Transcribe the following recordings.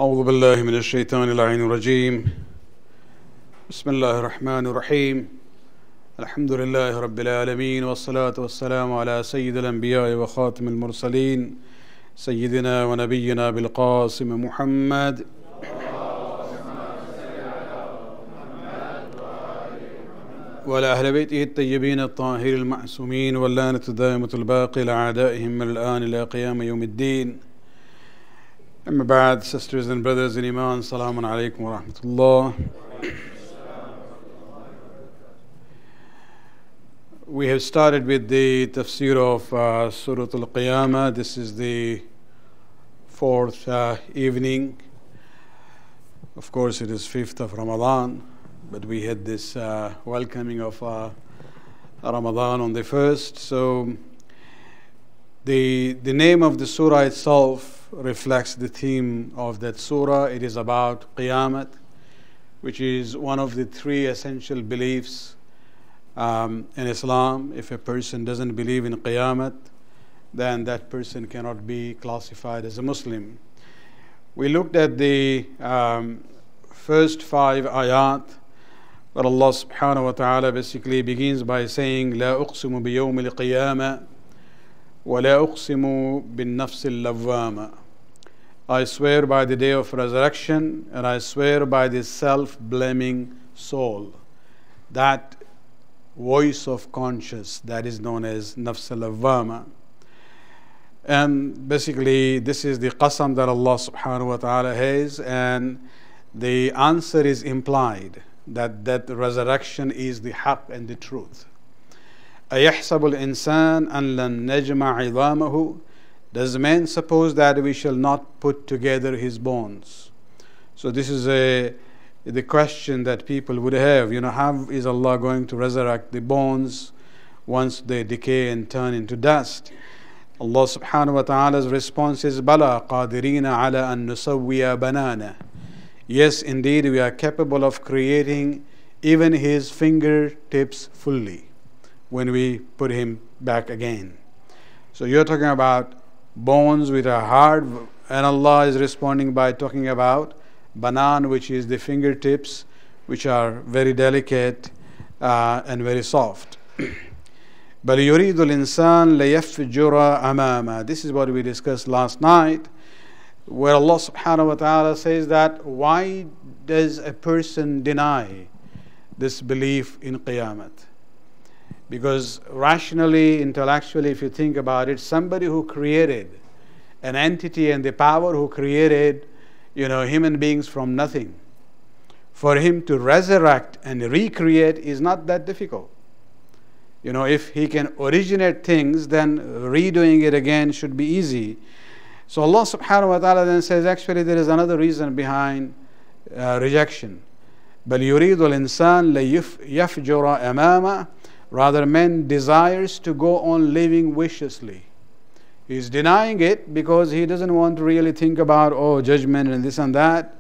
أعوذ بالله من الشيطان اللعين الرجيم بسم الله الرحمن الرحيم الحمد لله رب العالمين والصلاة والسلام على سيد الأنبياء وخاتم المرسلين سيدنا ونبينا بالقاسم محمد وعلى أهل بيته الطيبين الطاهرين المعصومين واللعنة الدائمة الباقية لأعدائهم من الآن إلى قيام يوم الدين. Amma ba'd, sisters and brothers in Iman, Assalamu alaikum wa rahmatullah. We have started with the tafsir of Surah Al-Qiyamah. This is the fourth evening. Of course, it is 5th of Ramadan, but we had this welcoming of Ramadan on the 1st. So the name of the surah itself reflects the theme of that surah. It is about Qiyamah, which is one of the three essential beliefs in Islam. If a person doesn't believe in Qiyamah, then that person cannot be classified as a Muslim. We looked at the first 5 ayat, where Allah subhanahu wa ta'ala basically begins by saying, لا أقسم بيوم القيامة ولا أقسم بالنفس اللوامة. I swear by the day of resurrection, and I swear by the self-blaming soul, that voice of conscience that is known as nafs al-lawwama. And basically this is the qasam that Allah subhanahu wa ta'ala has, and the answer is implied that resurrection is the haqq and the truth. أَيَحْسَبُ الْإِنسَانَ أَنْ لَنْ نَجْمَعَ عِظَامَهُ. Does man suppose that we shall not put together his bones? So this is the question that people would have. How is Allah going to resurrect the bones once they decay and turn into dust? Allah subhanahu wa ta'ala's response is, Bala qadirina ala an nusawwiya banana. Yes, indeed, we are capable of creating even his fingertips fully when we put him back again. So you're talking about bones which are hard, and Allah is responding by talking about banan, which is the fingertips, which are very delicate and very soft. بَلْ يُرِيدُ الْإِنسَانَ لَيَفْجُرَ أَمَامًا. This is what we discussed last night, where Allah subhanahu wa ta'ala says that why does a person deny this belief in Qiyamah? Because rationally, intellectually, if you think about it, somebody who created an entity and the power who created, human beings from nothing, for him to resurrect and recreate is not that difficult. If he can originate things, then redoing it again should be easy. So Allah subhanahu wa ta'ala then says, actually there is another reason behind rejection. بَلْ يُرِيدُ الْإِنسَانَ لَيَفْجُرَ أَمَامًا. Rather, man desires to go on living viciously. He's denying it because he doesn't want to really think about, judgment and this and that,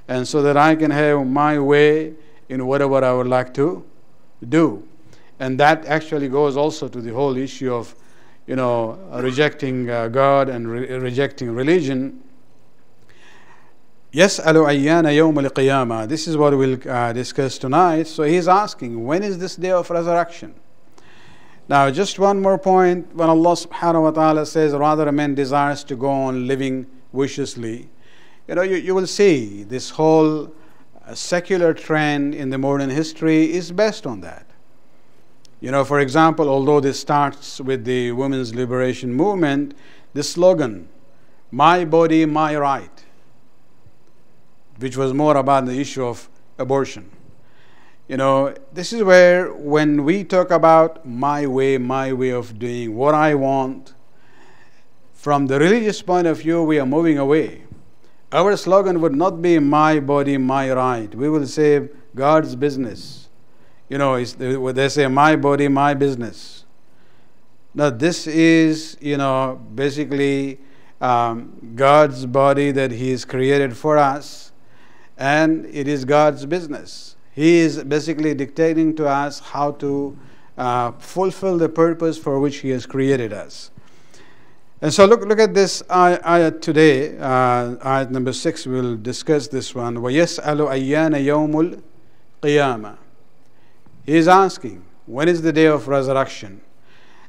and so that I can have my way in whatever I would like to do. And that actually goes also to the whole issue of, rejecting God and rejecting religion. يَسْأَلُ أَيَّانَ يَوْمَ الْقِيَامَةِ. This is what we'll discuss tonight. So he's asking, when is this day of resurrection? Now, just one more point. When Allah subhanahu wa ta'ala says, rather a man desires to go on living viciously, you will see this whole secular trend in the modern history is based on that. For example, although this starts with the women's liberation movement, the slogan, my body, my right, which was more about the issue of abortion. This is where when we talk about my way of doing what I want, from the religious point of view, we are moving away. Our slogan would not be my body, my right. We will say God's business. They say my body, my business. Now this is, basically God's body that He has created for us, and it is God's business. He is basically dictating to us how to fulfill the purpose for which He has created us. And so look at this ayat today, ayat number 6, we'll discuss this one. وَيَسْأَلُ أَيَّانَ يَوْمُ الْقِيَامَةِ. He is asking, when is the day of resurrection?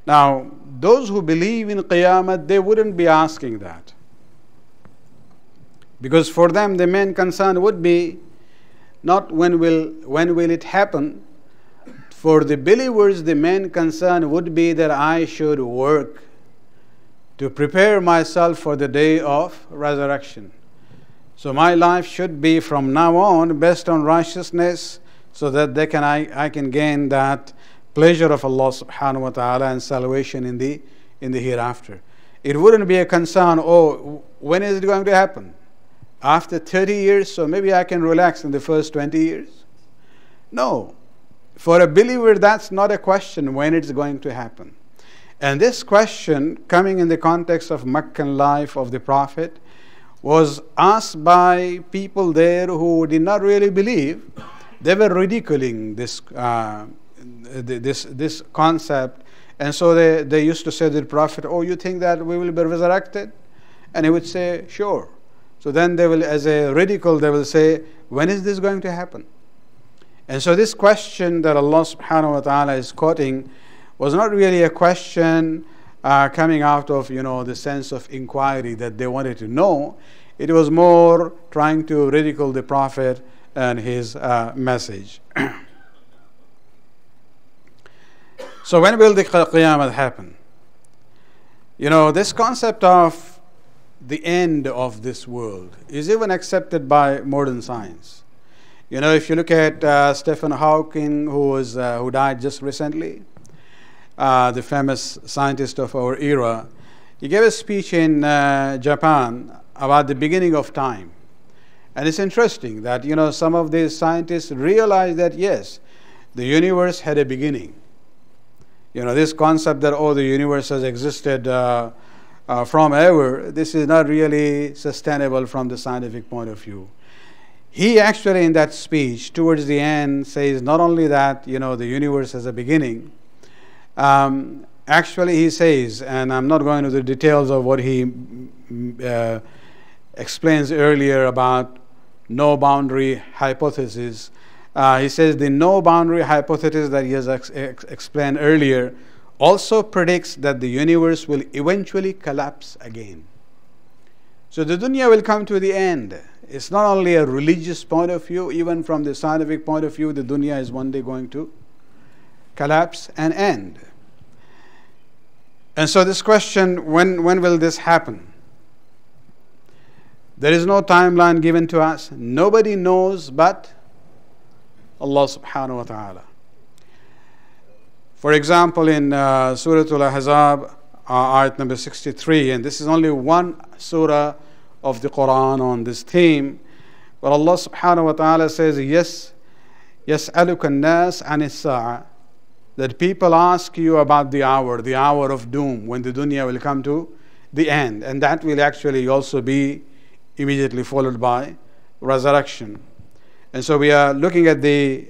Now, those who believe in Qiyamah, they wouldn't be asking that. Because for them, the main concern would be not when will it happen. For the believers, the main concern would be that I should work to prepare myself for the day of resurrection. So my life should be from now on based on righteousness, so that I can gain that pleasure of Allah subhanahu wa ta'ala and salvation in the hereafter. It wouldn't be a concern, oh, when is it going to happen? After 30 years, so maybe I can relax in the first 20 years. No. For a believer, that's not a question when it's going to happen. And this question, coming in the context of Meccan life of the Prophet, was asked by people there who did not really believe. They were ridiculing this concept. And so they used to say to the Prophet, oh, you think that we will be resurrected? And he would say, sure. So then they will, as a ridicule, they will say, when is this going to happen? And so this question that Allah subhanahu wa ta'ala is quoting was not really a question coming out of, the sense of inquiry that they wanted to know. It was more trying to ridicule the Prophet and his message. So when will the Qiyamah happen? This concept of the end of this world is even accepted by modern science. If you look at Stephen Hawking, who died just recently, the famous scientist of our era, he gave a speech in Japan about the beginning of time. And it's interesting that, some of these scientists realized that, yes, the universe had a beginning. This concept that, the universe has existed from ever, this is not really sustainable from the scientific point of view. He actually, in that speech, towards the end, says not only that, the universe has a beginning. Actually, he says, and I'm not going into the details of what he explains earlier about no boundary hypothesis. He says the no boundary hypothesis that he has explained earlier also predicts that the universe will eventually collapse again. So the dunya will come to the end. It's not only a religious point of view, even from the scientific point of view, the dunya is one day going to collapse and end. And so this question, when will this happen? There is no timeline given to us. Nobody knows but Allah subhanahu wa ta'ala. For example, in Surah Al-Ahzab, ayat number 63, and this is only one surah of the Quran on this theme, where Allah subhanahu wa ta'ala says, yes, يَسْأَلُكَ النَّاسِ عَنِ السَّاعَةِ, that people ask you about the hour of doom, when the dunya will come to the end. And that will actually also be immediately followed by resurrection. And so we are looking at the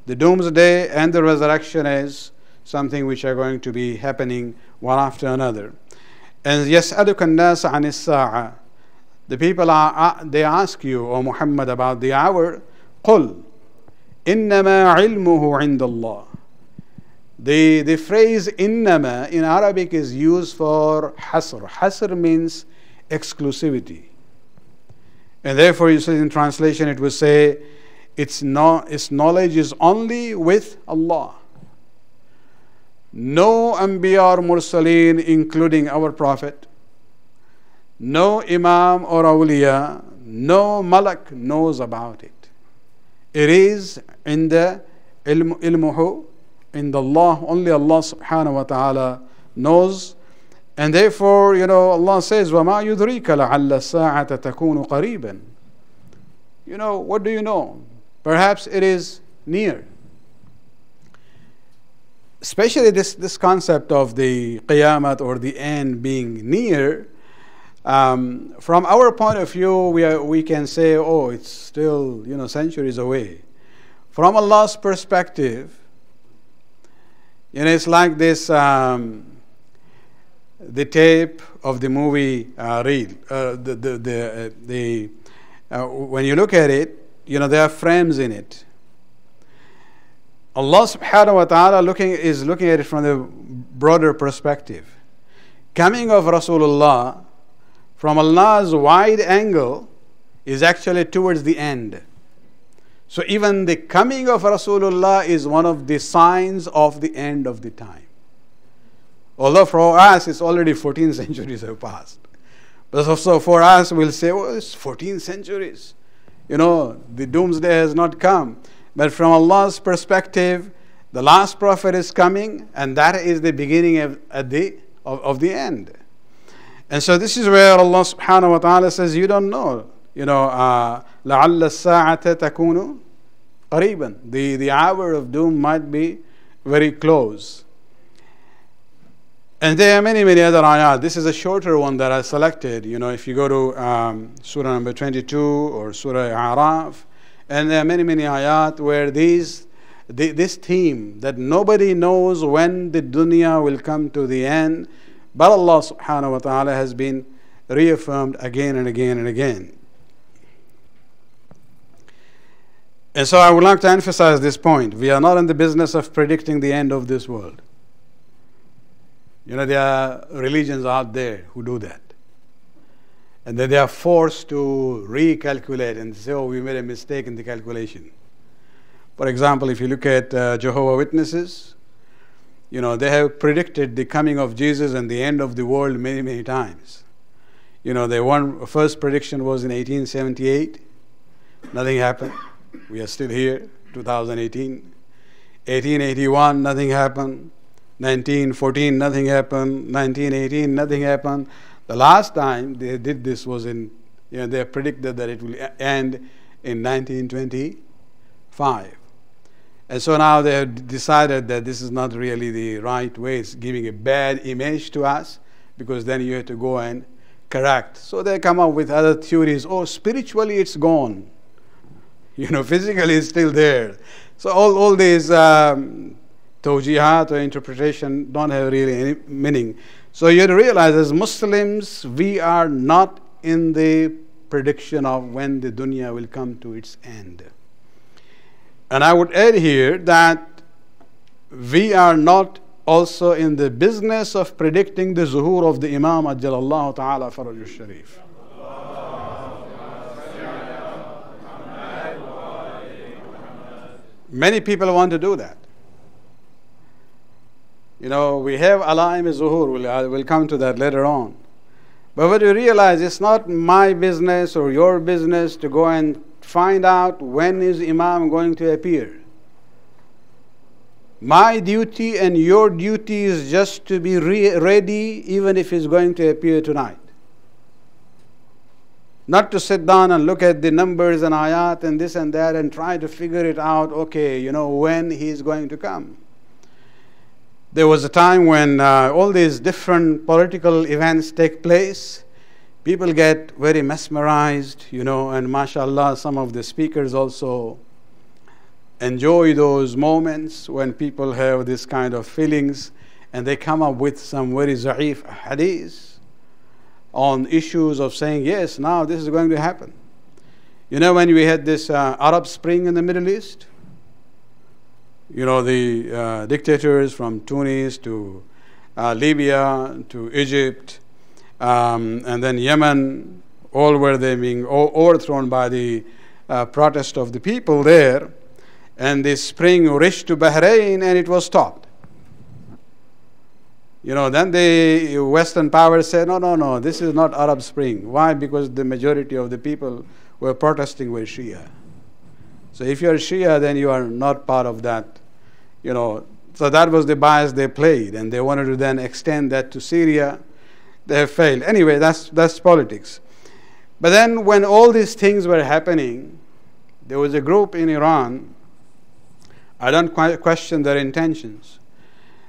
doomsday and the resurrection as something which are going to be happening one after another. And يَسْأَلُكَ النَّاسَ عَنِ السَّاعَةِ, the people they ask you, O Muhammad, about the hour. قُلْ إِنَّمَا عِلْمُهُ عِنْدَ اللَّهِ. The phrase innama in Arabic is used for hasr. Hasr means exclusivity. And therefore, you see in translation, it would say, its knowledge is only with Allah. No Anbiya or Mursaleen, including our Prophet, no Imam or Awliya, no Malak knows about it. It is in the ilmuhu, in the Allah, only Allah subhanahu wa ta'ala knows. And therefore, Allah says, وَمَا يُدْرِيكَ لَعَلَّ السَّاعَةَ تَكُونُ قَرِيبًا. What do you know? Perhaps it is near. Especially this concept of the Qiyamah or the end being near. From our point of view, we can say, oh, it's still, centuries away. From Allah's perspective, it's like this the tape of the movie reel. When you look at it, there are frames in it. Allah subhanahu wa ta'ala is looking at it from the broader perspective. Coming of Rasulullah from Allah's wide angle is actually towards the end. So even the coming of Rasulullah is one of the signs of the end of the time. Although for us it's already 14 centuries have passed. But so for us we'll say, it's 14 centuries. The doomsday has not come. But from Allah's perspective, the last prophet is coming, and that is the beginning of the end. And so this is where Allah subhanahu wa ta'ala says, you don't know. لَعَلَّ السَّاعَةَ تَكُونُ قَرِيبًا. The hour of doom might be very close. And there are many, many other ayat. This is a shorter one that I selected. If you go to Surah number 22 or Surah A'raf, and there are many, many ayat where this theme that nobody knows when the dunya will come to the end, but Allah subhanahu wa ta'ala has been reaffirmed again and again and again. And so I would like to emphasize this point. We are not in the business of predicting the end of this world. There are religions out there who do that. And then they are forced to recalculate and say, we made a mistake in the calculation. For example, if you look at Jehovah's Witnesses, they have predicted the coming of Jesus and the end of the world many, many times. Their first prediction was in 1878. Nothing happened. We are still here, 2018. 1881, nothing happened. 1914, nothing happened. 1918, nothing happened. The last time they did this was they predicted that it will end in 1925. And so now they have decided that this is not really the right way. It's giving a bad image to us, because then you have to go and correct. So they come up with other theories. Spiritually it's gone. Physically it's still there. So all these tawjihat or interpretation don't have really any meaning. So you have to realize, as Muslims, we are not in the prediction of when the dunya will come to its end. And I would add here that we are not also in the business of predicting the zuhur of the Imam Ajjalallahu Ta'ala Farajul Sharif. Many people want to do that. We have Alaim Zuhur, we'll come to that later on. But what you realize, it's not my business or your business to go and find out when is Imam going to appear. My duty and your duty is just to be ready, even if he's going to appear tonight. Not to sit down and look at the numbers and ayat and this and that and try to figure it out, when he's going to come. There was a time when all these different political events take place. People get very mesmerized, and mashallah, some of the speakers also enjoy those moments when people have this kind of feelings, and they come up with some very za'if hadith on issues of saying, yes, now this is going to happen. When we had this Arab Spring in the Middle East, the dictators from Tunis to Libya to Egypt and then Yemen, all were they being overthrown by the protest of the people there. And the spring reached to Bahrain and it was stopped. Then the Western powers said, no, this is not Arab Spring. Why? Because the majority of the people were protesting with Shia. So if you're Shia, then you are not part of that. So that was the bias they played, and they wanted to then extend that to Syria. They have failed. Anyway, that's politics. But then when all these things were happening, there was a group in Iran. I don't question their intentions.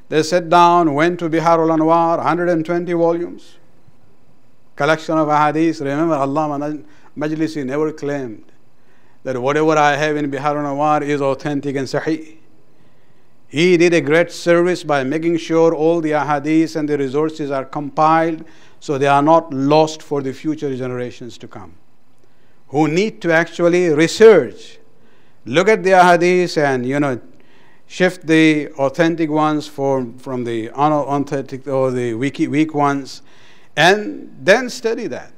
They sat down, went to Biharul Anwar, 120 volumes, collection of ahadith. Remember, Allama Majlisi never claimed that whatever I have in Biharul Anwar is authentic and sahih. He did a great service by making sure all the ahadith and the resources are compiled so they are not lost for the future generations to come, who need to actually research, look at the ahadith and, shift the authentic ones from the unauthentic or the weak ones, and then study that.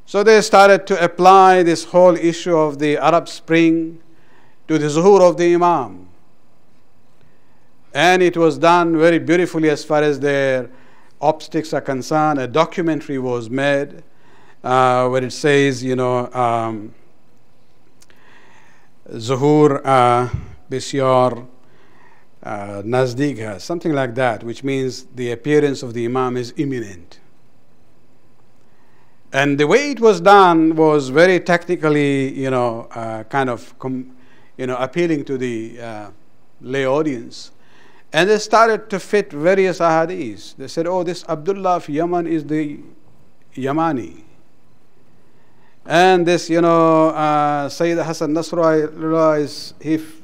So they started to apply this whole issue of the Arab Spring to the zuhur of the Imam. And it was done very beautifully as far as their optics are concerned. A documentary was made where it says, Zuhur Bisyar Nazdik hai, something like that, which means the appearance of the Imam is imminent. And the way it was done was very technically, kind of, appealing to the lay audience. And they started to fit various ahadiths. They said, oh, this Abdullah of Yemen is the Yamani. And this, Sayyid Hassan Nasrullah,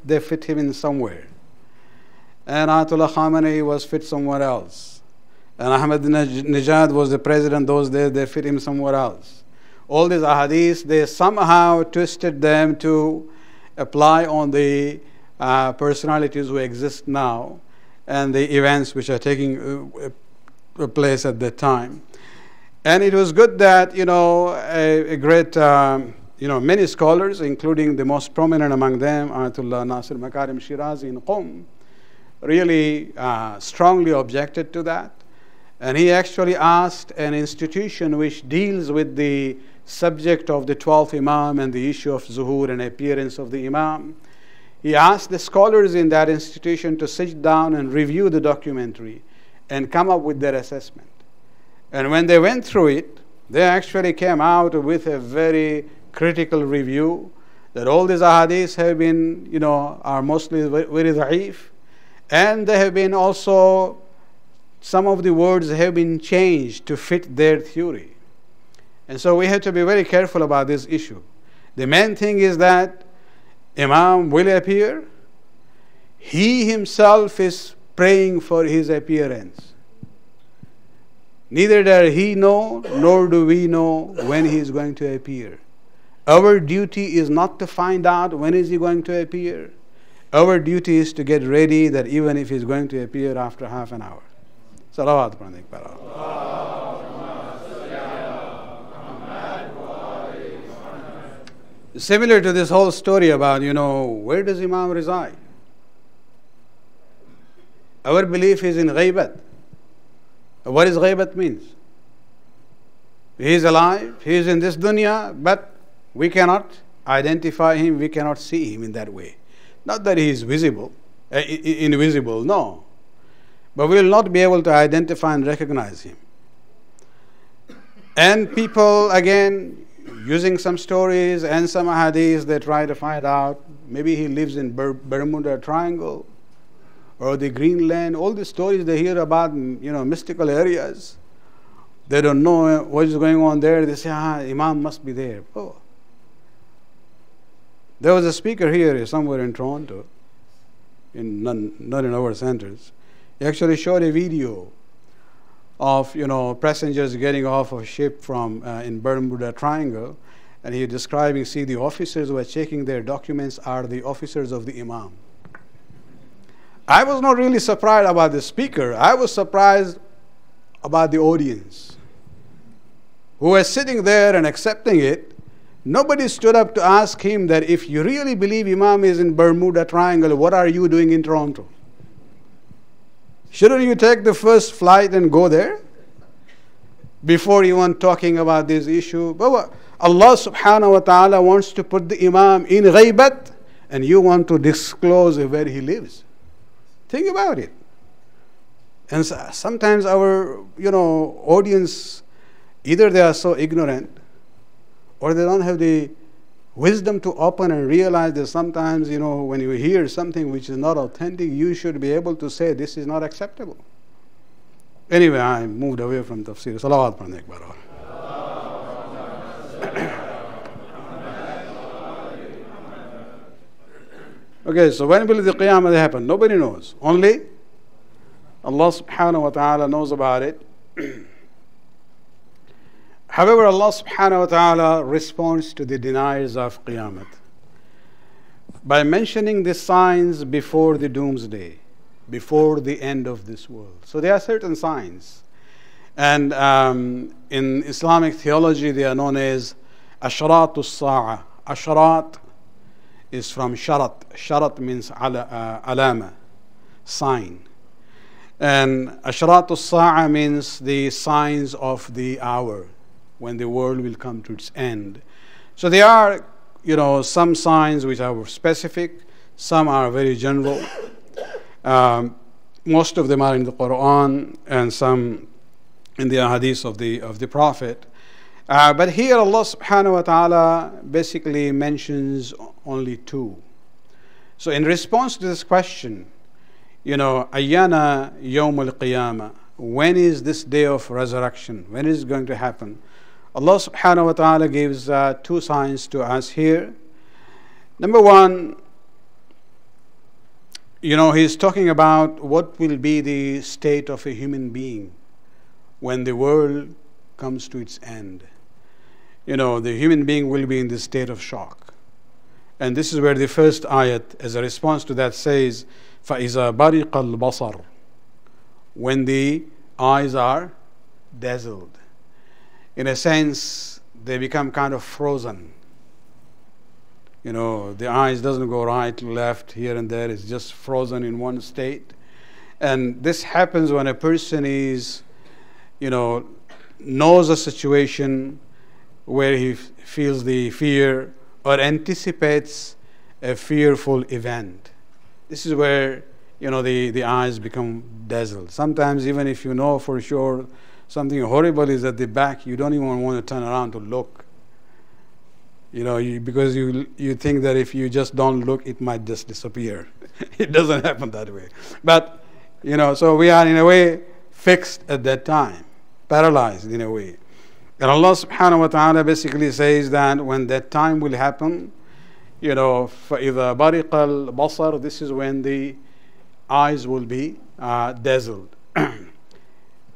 they fit him in somewhere. And Ayatollah Khamenei was fit somewhere else. And Ahmadinejad was the president those days, they fit him somewhere else. All these ahadiths, they somehow twisted them to apply on the personalities who exist now and the events which are taking place at that time. And it was good that, a great, many scholars, including the most prominent among them, Ayatollah Nasir Makarim Shirazi in Qom, really strongly objected to that. And he actually asked an institution which deals with the subject of the 12th Imam and the issue of zuhur and appearance of the Imam. He asked the scholars in that institution to sit down and review the documentary and come up with their assessment. And when they went through it, they actually came out with a very critical review that all these ahadiths have been, are mostly very da'if, and they have been also, some of the words have been changed to fit their theory. And so we have to be very careful about this issue. The main thing is that Imam will appear. He himself is praying for his appearance. Neither does he know, nor do we know when he is going to appear. Our duty is not to find out when is he going to appear. Our duty is to get ready that even if he is going to appear after half an hour. Salawat Pranik Para. Similar to this whole story about, where does Imam reside? Our belief is in ghaibat. What does ghaibat means? He is alive, he is in this dunya, but we cannot identify him, we cannot see him in that way. Not that he is visible, invisible, no. But we will not be able to identify and recognize him. And people, again, using some stories and some hadiths, they try to find out, maybe he lives in Bermuda Triangle or the Greenland. All the stories they hear about, mystical areas. They don't know what is going on there. They say, Imam must be there. Oh. There was a speaker here somewhere in Toronto, not in our centers. He actually showed a video of passengers getting off of a ship from in Bermuda Triangle, and he describing, see, the officers who are checking their documents are the officers of the Imam. I was not really surprised about the speaker. I was surprised about the audience who were sitting there and accepting it. Nobody stood up to ask him that if you really believe Imam is in Bermuda Triangle, what are you doing in Toronto? Shouldn't you take the first flight and go there before even talking about this issue? But Allah subhanahu wa ta'ala wants to put the Imam in ghaibat, and you want to disclose where he lives. Think about it. And sometimes our audience, either they are so ignorant or they don't have the wisdom to open and realize that sometimes, when you hear something which is not authentic, you should be able to say this is not acceptable. Anyway, I moved away from tafsir. Salawat Pranik Bara. Okay, so when will the Qiyamah happen? Nobody knows. Only Allah subhanahu wa ta'ala knows about it. However, Allah subhanahu wa ta'ala responds to the deniers of Qiyamah by mentioning the signs before the doomsday, before the end of this world. So there are certain signs. And in Islamic theology, they are known as Ashratus Sa'a. Ashrat is from Sharat. Sharat means alama, sign. And Ashratus Sa'a means the signs of the hour, when the world will come to its end. So there are, some signs which are specific, some are very general. Most of them are in the Quran and some in the hadith of the Prophet. But here Allah subhanahu wa ta'ala basically mentions only two. So in response to this question, Ayyana Yawm al-Qiyamah, when is this day of resurrection? When is it going to happen? Allah subhanahu wa ta'ala gives two signs to us here. Number one, he's talking about what will be the state of a human being when the world comes to its end. The human being will be in this state of shock. And this is where the first ayat, as a response to that, says, فَإِذَا بَرِقَ الْبَصَرُ, when the eyes are dazzled. In a sense, they become kind of frozen. The eyes doesn't go right, left, here and there. It's just frozen in one state. And this happens when a person is, knows a situation where he feels the fear or anticipates a fearful event. This is where, the eyes become dazzled. Sometimes even if you know for sure something horrible is at the back, you don't even want to turn around to look. Because you think that if you just don't look, it might just disappear. It doesn't happen that way. But, so we are in a way fixed at that time, paralyzed in a way. And Allah subhanahu wa ta'ala basically says that when that time will happen, فَإِذَا بَرِقَ الْبَصَرُ, this is when the eyes will be dazzled.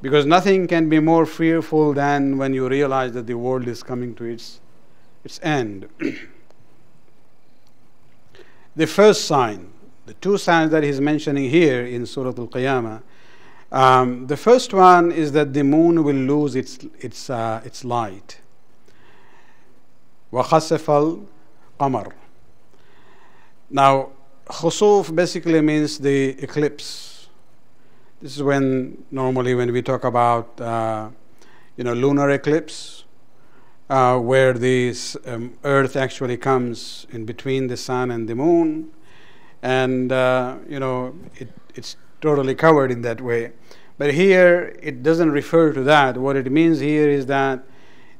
Because nothing can be more fearful than when you realize that the world is coming to its end. The first sign, the two signs that he's mentioning here in Surah Al-Qiyamah, the first one is that the moon will lose its light. وَخَسَفَ الْقَمَرُ. Now, khusuf basically means the eclipse. This is normally when we talk about, lunar eclipse, where the earth actually comes in between the sun and the moon. And, it's totally covered in that way. But here, it doesn't refer to that. What it means here is that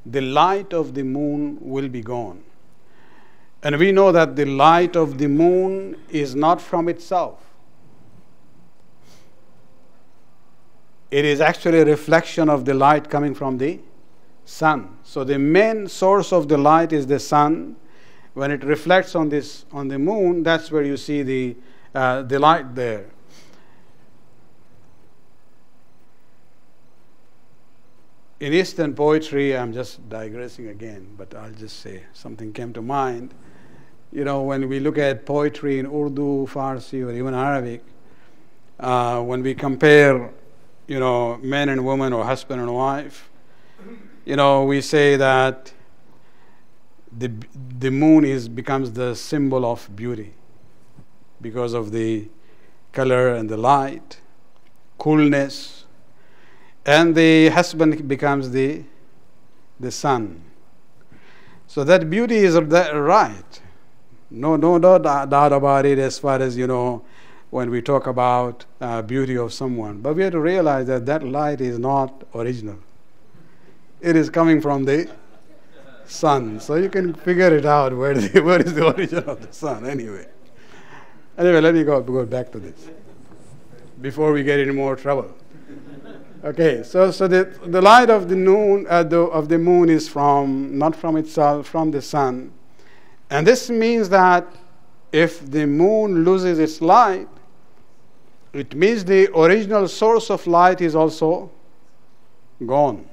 the light of the moon will be gone. And we know that the light of the moon is not from itself. It is actually a reflection of the light coming from the sun. So the main source of the light is the sun. When it reflects on the moon, that's where you see the light there. In Eastern poetry, I'm just digressing again, but I'll just say something came to mind. When we look at poetry in Urdu, Farsi, or even Arabic, when we compare, men and women or husband and wife, we say that the moon becomes the symbol of beauty because of the color and the light, coolness, and the husband becomes the sun. So that beauty is right. No doubt about it as far as, when we talk about beauty of someone. But we have to realize that light is not original. It is coming from the sun. So you can figure it out where is the origin of the sun anyway. Anyway, let me go back to this before we get in more trouble. Okay, so the light of the moon is not from itself, from the sun. And this means that if the moon loses its light, it means the original source of light is also gone.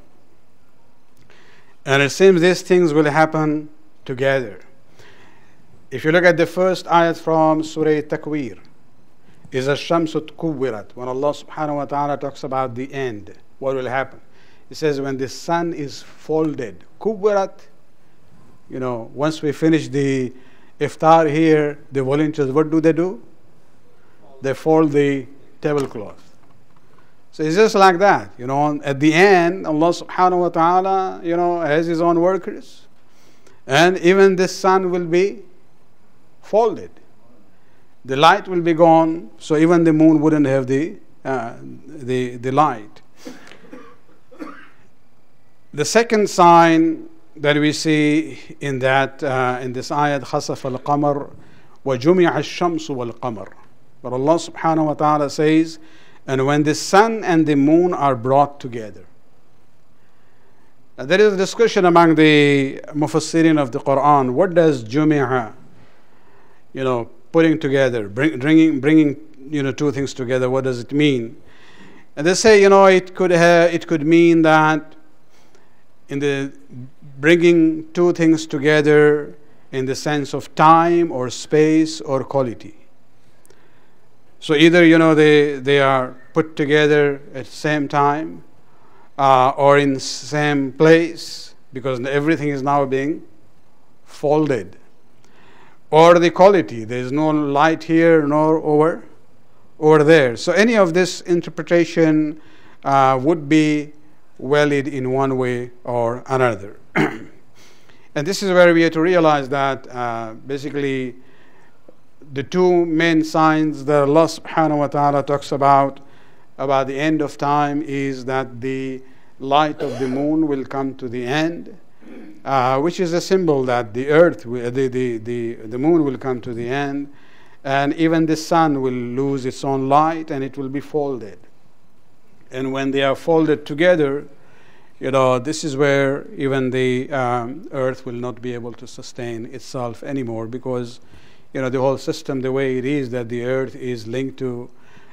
And it seems these things will happen together. If you look at the first ayat from Surah Takwir, is ash-shamsu tkuwirat. When Allah subhanahu wa ta'ala talks about the end, what will happen? He says when the sun is folded. Kuwirat, once we finish the iftar here, the volunteers, what do? They fold the tablecloth. So it's just like that. At the end, Allah subhanahu wa ta'ala, has His own workers. And even the sun will be folded. The light will be gone, so even the moon wouldn't have the light. The second sign that we see in that in this ayat, خَسَفَ الْقَمَرُ وَجُمِعَ الشَّمْسُ وَالْقَمَرُ. But Allah subhanahu wa ta'ala says, and when the sun and the moon are brought together. Now, there is a discussion among the mufassirin of the Quran. What does jumi'a, putting together, bringing two things together, what does it mean? And they say, it could mean that in the bringing two things together in the sense of time or space or quality. So either they are put together at the same time or in same place, because everything is now being folded. Or the quality, there is no light here nor over there. So any of this interpretation would be valid in one way or another. And this is where we have to realize that basically the two main signs that Allah subhanahu wa ta'ala talks about the end of time is that the light of the moon will come to the end, which is a symbol that the earth, the moon will come to the end, and even the sun will lose its own light and it will be folded. And when they are folded together, this is where even the earth will not be able to sustain itself anymore, because the whole system, the way it is, that the earth is linked to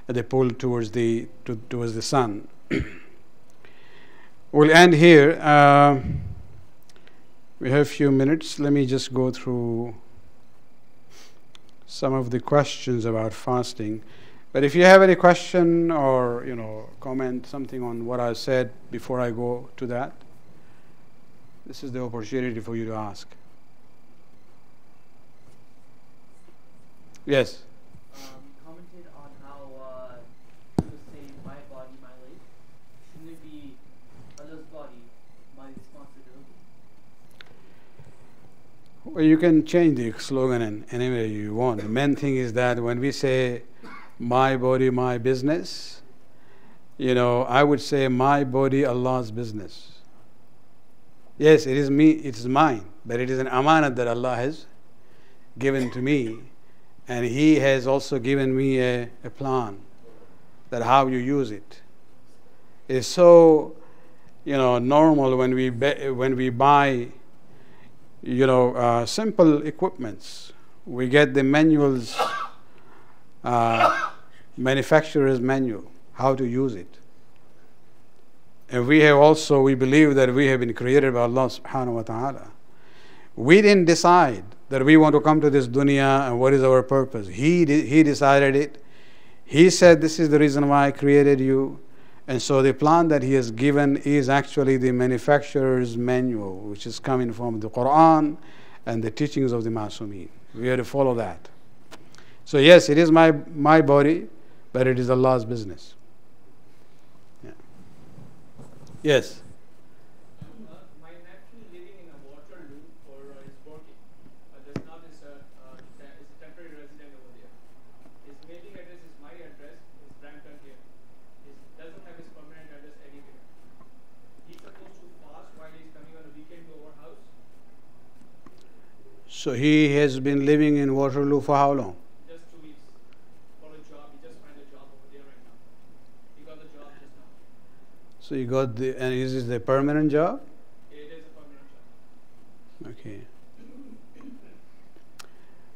the pull towards the sun. We'll end here. We have a few minutes. Let me just go through some of the questions about fasting. But if you have any question or comment something on what I said before I go to that, this is the opportunity for you to ask. Yes. Commented on how you say my body, my life. Shouldn't it be Allah's body, my responsibility? Well, you can change the slogan in any way you want. The main thing is that when we say my body, my business, I would say my body, Allah's business. Yes, it is me, it is mine, but it is an amanat that Allah has given to me. And He has also given me a plan that how you use it. It's so, normal when we buy, simple equipments. We get the manuals, manufacturer's manual, how to use it. And we believe that we have been created by Allah subhanahu wa ta'ala. We didn't decide that we want to come to this dunya and what is our purpose. He decided it. He said, this is the reason why I created you. And so the plan that He has given is actually the manufacturer's manual, which is coming from the Quran and the teachings of the Masumeen. We have to follow that. So yes, it is my body, but it is Allah's business. Yeah. Yes. My nephew living in a Waterloo for his working. Does not is a temporary resident over there. His mailing address is my address. His Brampton here. He doesn't have his permanent address anywhere. He's supposed to fast while he's coming on a weekend to our house. So he has been living in Waterloo for how long? Just 2 weeks for a job. He just found a job over there right now. He got the job just now. So you got and is this the permanent job? It is a permanent job. Okay.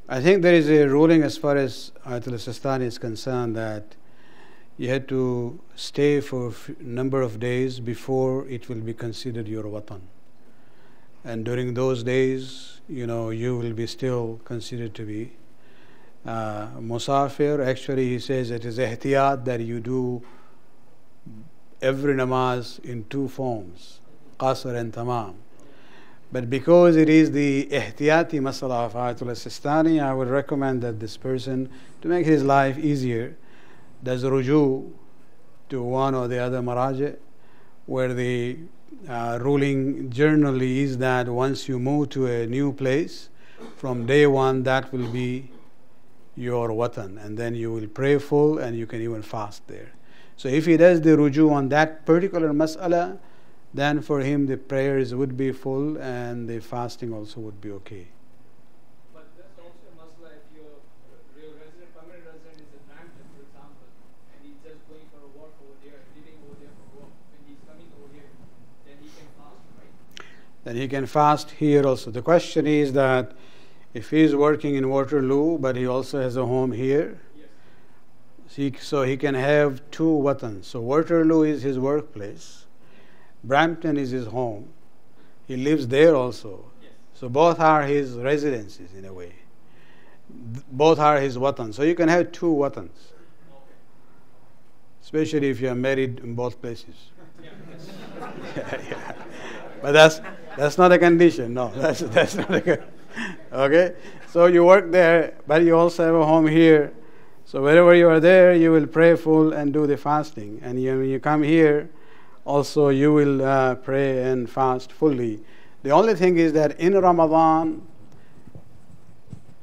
I think there is a ruling as far as Ayatul Sistani is concerned that you had to stay for a number of days before it will be considered your watan. And during those days, you will be still considered to be musafir. Actually, he says it is ihtiyat that you do every namaz in two forms, qasr and tamam. But because it is the ihtiyati masala of Ayatul Sistani, I would recommend that this person, to make his life easier, does ruju to one or the other maraji, where the ruling generally is that once you move to a new place, from day one that will be your watan, and then you will pray full and you can even fast there. So if he does the ruju on that particular mas'ala, then for him the prayers would be full and the fasting also would be okay. But that's also a masala if your real resident, permanent resident is in Brampton, for example, and he's just going for a walk over there, living over there for work. When he's coming over here, then he can fast, right? Then he can fast here also. The question is that if he is working in Waterloo, but he also has a home here, Yes. so he can have two watans. So Waterloo is his workplace, Brampton is his home. He lives there also. Yes. So both are his residences in a way. Both are his watans. So you can have two watans, Okay. especially if you are married in both places. Yeah. Yeah. But that's not a condition. No, that's not a good. Okay. So you work there, but you also have a home here. So wherever you are there, you will pray full and do the fasting. And when you come here, also you will pray and fast fully. The only thing is that in Ramadan,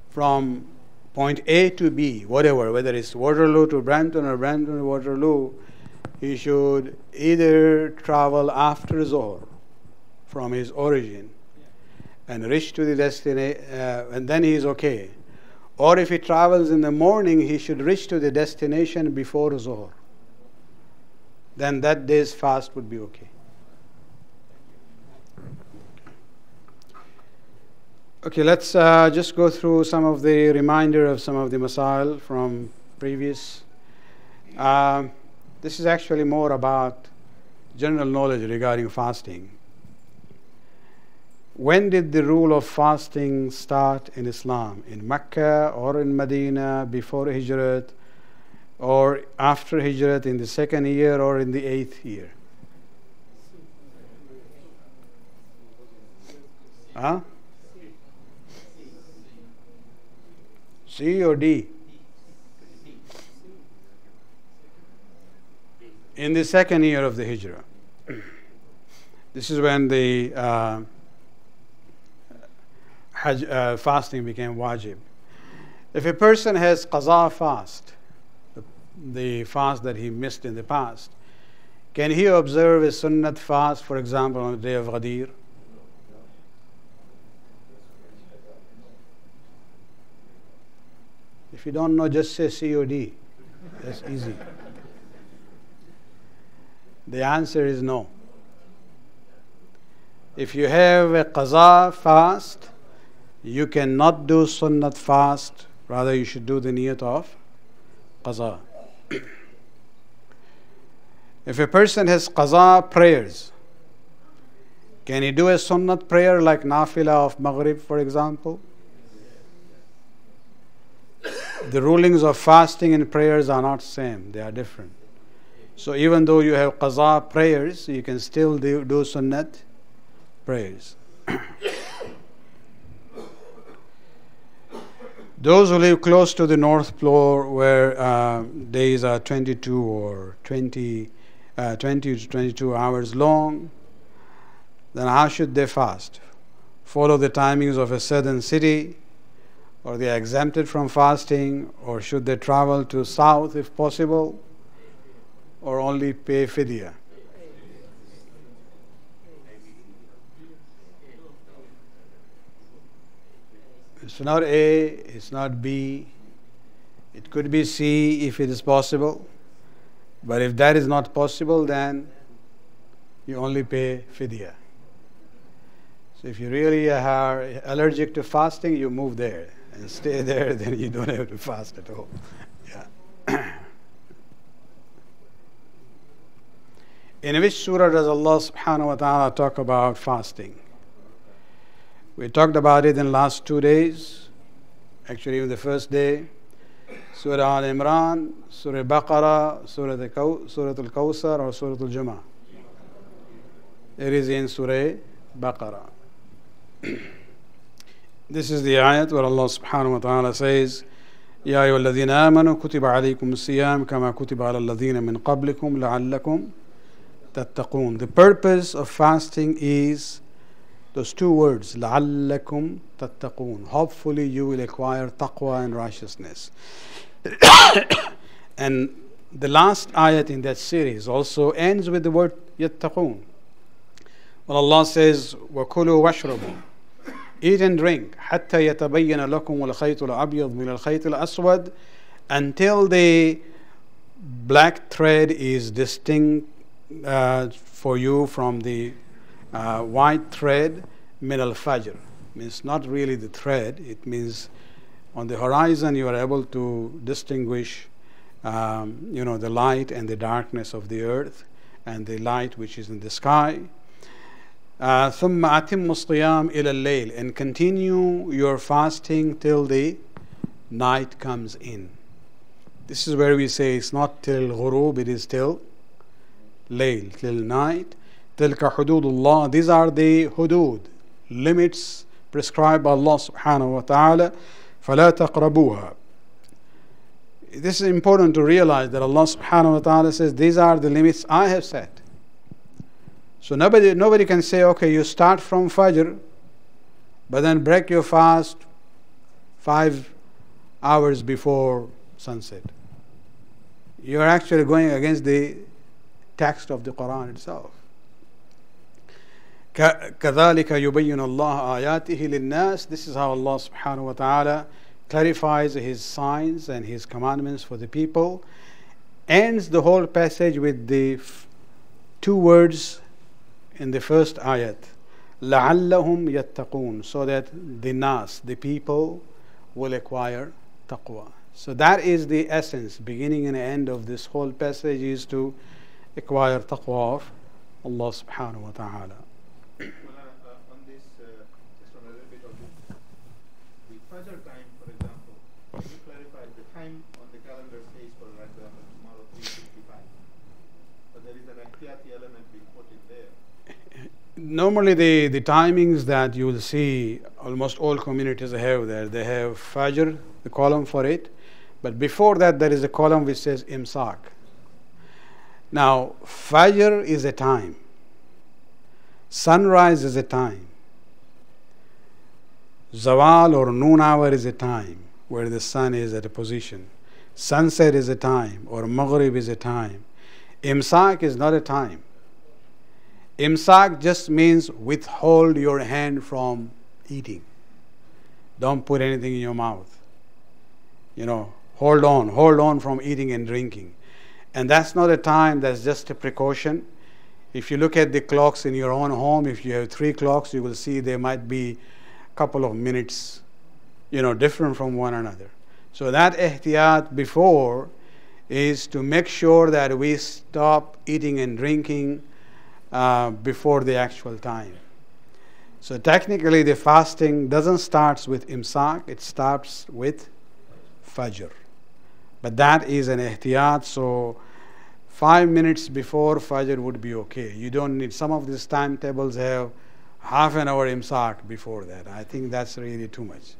from point A to B, whatever, whether it's Waterloo to Brampton or Brampton to Waterloo, he should either travel after Zohar from his origin and reach to the destination, and then he is okay. Or if he travels in the morning, he should reach to the destination before Zohar. Then that day's fast would be okay. Okay, let's just go through some of the reminder of some of the masail from previous. This is actually more about general knowledge regarding fasting. When did the rule of fasting start in Islam? In Mecca or in Medina, before Hijrat, or after Hijrat, in the second year or in the 8th year? Huh? C or D? In the second year of the Hijrah. This is when the fasting became wajib. If a person has qaza fast, the fast that he missed in the past, can he observe a sunnat fast, for example, on the day of Ghadir? If you don't know, just say C or D. That's easy. The answer is no. If you have a qaza fast, you cannot do sunnat fast. Rather, you should do the niyat of qaza. If a person has qaza prayers, can he do a sunnat prayer like nafila of Maghrib, for example? The rulings of fasting and prayers are not same, they are different. So even though you have qaza prayers, you can still do sunnat prayers. Those who live close to the North Pole, where days are 22 or 20 to 22 hours long, then how should they fast? Follow the timings of a southern city, or they are exempted from fasting, or should they travel to south if possible, or only pay fidya? It's not A, it's not B, it could be C if it is possible, but if that is not possible, then you only pay fidya. So if you really are allergic to fasting, you move there and stay there, then you don't have to fast at all. Yeah. In which surah does Allah subhanahu wa ta'ala talk about fasting? We talked about it in last 2 days, actually even the first day. Surah Al-Imran, Surah Baqarah, Surah Al-Kawthar, or Surah Al-Jumu'ah. It is in Surah Baqarah. This is the ayat where Allah subhanahu wa ta'ala says, يا أيها الذين آمنوا كتب عليكم الصيام كما كتب على الذين من قبلكم لعلكم تتقون. The purpose of fasting is those 2 words, لعلكم تتقون. Hopefully you will acquire taqwa and righteousness. And the last ayat in that series also ends with the word يتقون. Well, Allah says, وَكُلُوا وَاشْرَبُوا. Eat and drink حتى يتبين لكم الخيط الأبيض من الخيط الأسود, until the black thread is distinct for you from the white thread. من الفجر means not really the thread, it means on the horizon you are able to distinguish the light and the darkness of the earth and the light which is in the sky. ثم أتم الصيام إلى الليل, and continue your fasting till the night comes in. This is where we say it's not till ghurub, it is till layl, till night. تلك حدود الله, these are the hudud, limits prescribed by Allah subhanahu wa ta'ala. فلا تقربوها. This is important to realize that Allah subhanahu wa ta'ala says these are the limits I have set. So nobody can say, okay, you start from Fajr, but then break your fast 5 hours before sunset. You are actually going against the text of the Quran itself. كذلك يبين الله آياته للناس. This is how Allah subhanahu wa ta'ala clarifies His signs and His commandments for the people. Ends the whole passage with the 2 words in the first ayat, لَعَلَّهُمْ يَتَّقُونَ, so that the nas, the people, will acquire taqwa. So that is the essence, beginning and end of this whole passage is to acquire taqwa of Allah subhanahu wa ta'ala. On this, just on a little bit of this, the Fajr time, for example, can you clarify the time on the calendar says, for example, tomorrow 3:55, but there is an ihtiyati element being put in there. Normally the timings that you will see, almost all communities have there, they have Fajr, the column for it, but before that there is a column which says Imsak. Now, Fajr is a time. Sunrise is a time. Zawal or noon hour is a time where the sun is at a position. Sunset is a time, or Maghrib is a time. Imsak is not a time. Imsak just means withhold your hand from eating. Don't put anything in your mouth. Hold on from eating and drinking. And that's not a time, that's just a precaution. If you look at the clocks in your own home, if you have 3 clocks, you will see there might be a couple of minutes, different from one another. So that ihtiyat before is to make sure that we stop eating and drinking before the actual time. So technically the fasting doesn't start with imsak, it starts with Fajr. But that is an ihtiyat, so 5 minutes before Fajr would be okay. You don't need, some of these timetables have half an hour imsak before that. I think that's really too much.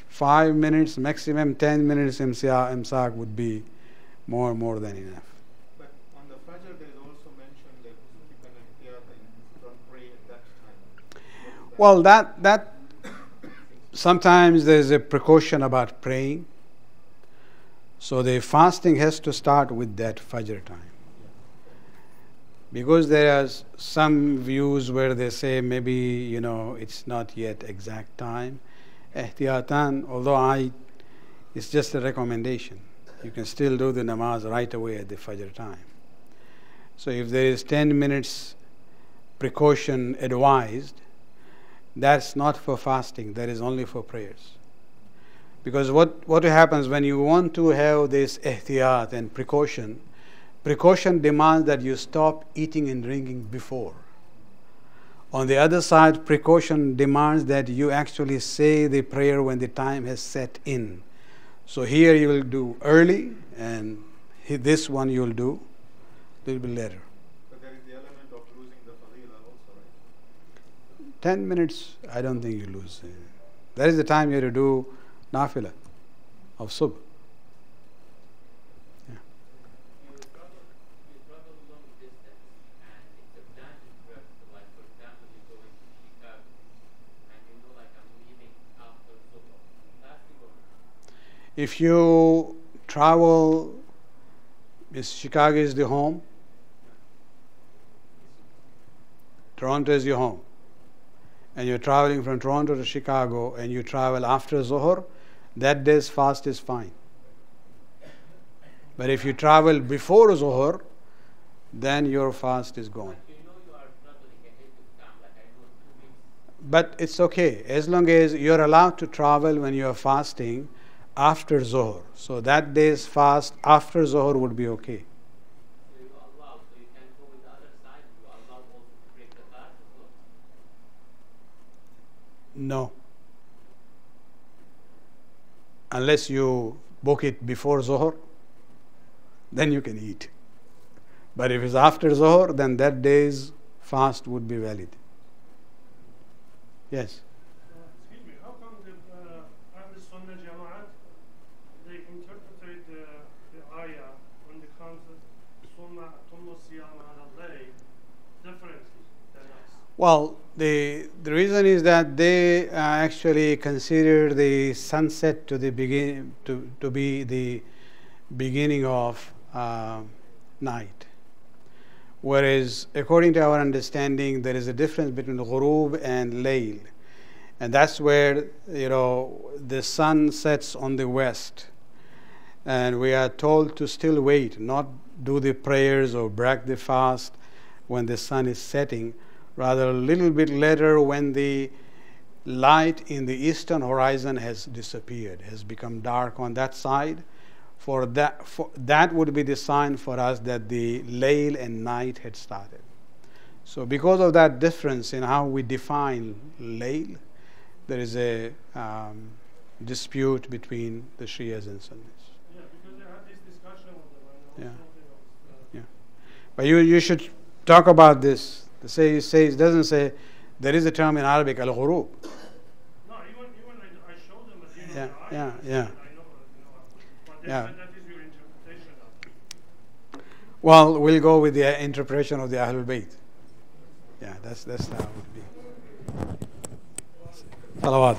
5 minutes, maximum 10 minutes imsak would be more than enough. But on the Fajr there is also mentioned that you can ihtiyat and don't pray at that time. Well, that sometimes there's a precaution about praying. So the fasting has to start with that Fajr time. Because there are some views where they say maybe, it's not yet exact time. Ihtiyatan, although it's just a recommendation. You can still do the namaz right away at the Fajr time. So if there is 10 minutes precaution advised, that's not for fasting, that is only for prayers. Because what happens when you want to have this ihtiyat and precaution demands that you stop eating and drinking before. On the other side, precaution demands that you actually say the prayer when the time has set in. So here you will do early, and this one you will do a little bit later. But there is the element of losing the fadila also, right? 10 minutes, I don't think you lose. That is the time you have to do nafila of subh. Yeah. You travel long distance and it's a planned trip. So like for example, you go into Chicago and you know like I'm leaving after Zuhur. Fasting or not? If you travel, Chicago is the home, Toronto is your home, and you're traveling from Toronto to Chicago and you travel after Zuhur, that day's fast is fine. But if you travel before Zuhur, then your fast is gone. You know you are traveling ahead of time, like I know 2 weeks. But it's okay, as long as you're allowed to travel when you're fasting after Zuhur. So that day's fast after Zuhur would be okay. So you allow, so you can go with the other side, you allow also to break the fast as well. No. Unless you book it before Zuhur, then you can eat. But if it's after Zuhur, then that day's fast would be valid. Yes. Excuse me, how come the Ahl Sunnah Jama'at, they interpreted the ayah when it comes to Sunnah Tummu Siyam al-Layl differently than us? Well, the reason is that they actually consider the sunset to the to be the beginning of night, whereas according to our understanding, there is a difference between ghurub and layl, and that's where the sun sets on the west, and we are told to still wait, not do the prayers or break the fast when the sun is setting. Rather, a little bit later when the light in the eastern horizon has disappeared, has become dark on that side. For that would be the sign for us that the layl and night had started. So because of that difference in how we define layl, there is a dispute between the Shias and Sunnis. Yeah, because they had this discussion with them. Yeah. But you should talk about this. It doesn't say, there is a term in Arabic, al-ghurub. No, even I showed them at the end Yeah, of the yeah, ayah, yeah. I know, but they Yeah. said that is your interpretation of it. Well, we'll go with the interpretation of the Ahlul Bayt. Yeah, that's how it would be. Salawat.